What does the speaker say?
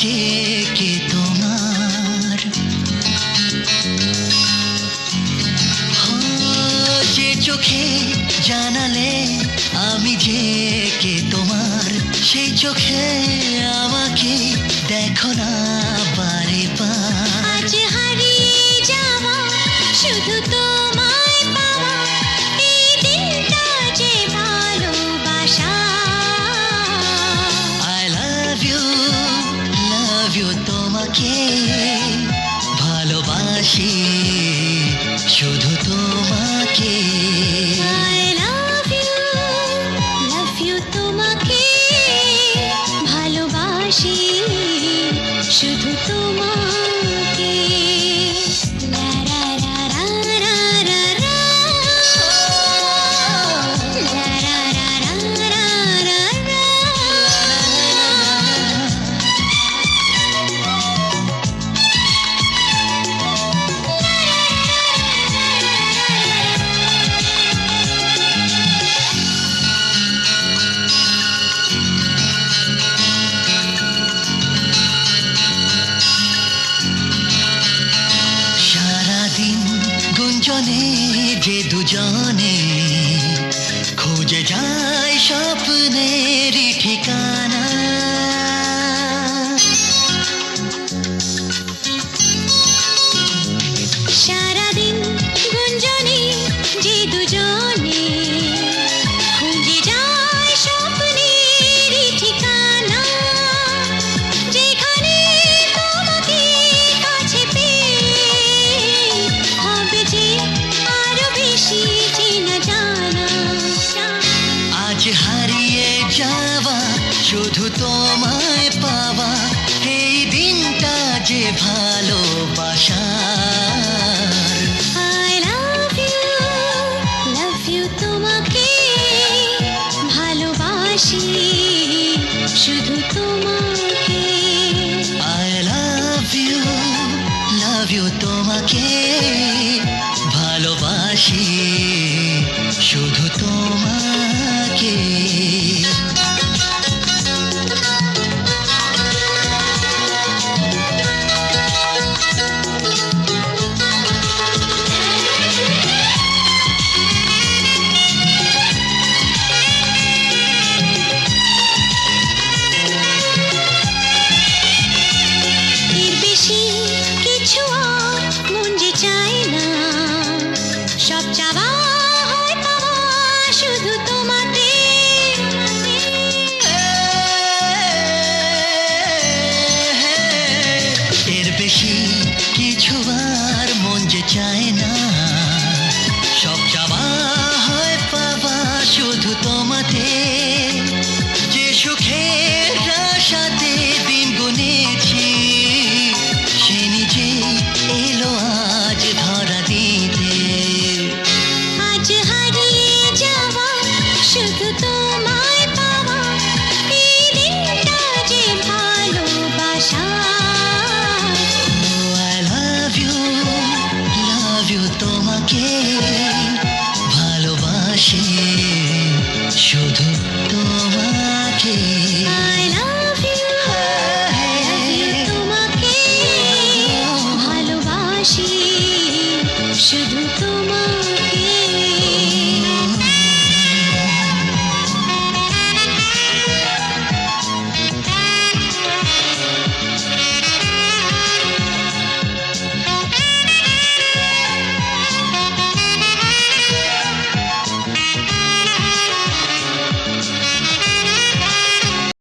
যে কে তোমার, যে চোখে জানালে আমি যে কে তোমার, সেই চোখে আমাকে দেখো না বারে বার। আজ হারিয়ে যাওয়া শুধু তোমায় পাওয়া, এই দিনটা যে ভালোবাসা। I love you তোমাকে ভালোবাসি, শুধু তোমাকে। I love you তোমাকে ভালোবাসি, শুধু তোমাকে। লা রা রা রা রা রা রা, লা রা রা রা রা রা রা। সারাদিন গুঞ্জনে যে দুজনে খুঁজে যায় স্বপ্নের ঠিকানা। সারাদিন গুঞ্জনে যে দুজনে খুঁজে যায় স্বপ্নের ঠিকানা, যেখানে তোমাকে কাছে পেয়ে হবে যে আরো বেশি চেনা জানা। আজ হারিয়ে যাওয়া শুধু তোমায় পাওয়া, এই দিনটা যে ভালোবাসার। I love you তোমাকে ভালোবাসি, শুধু তোমাকে। I love you তোমাকে ভালোবাসি, শুধু তোমাকে। এর বেশি কিছু আর মন যে চায় না, সব চাওয়া হয় পাওয়া শুধু তোমাতে। এর বেশি কিছু আর মন যে চায় না, সব চাওয়া হয় পাওয়া শুধু তোমাতে। যে সুখের আশাতে দিন গুনেছি, সে নিজে এলো আজ ধরা দিতে। আজ হারিয়ে যাওয়া শুধু তোমায় পাওয়া, এই দিনটা যে ভালোবাসা। I love you তোমাকে ভালোবাসি, শুধু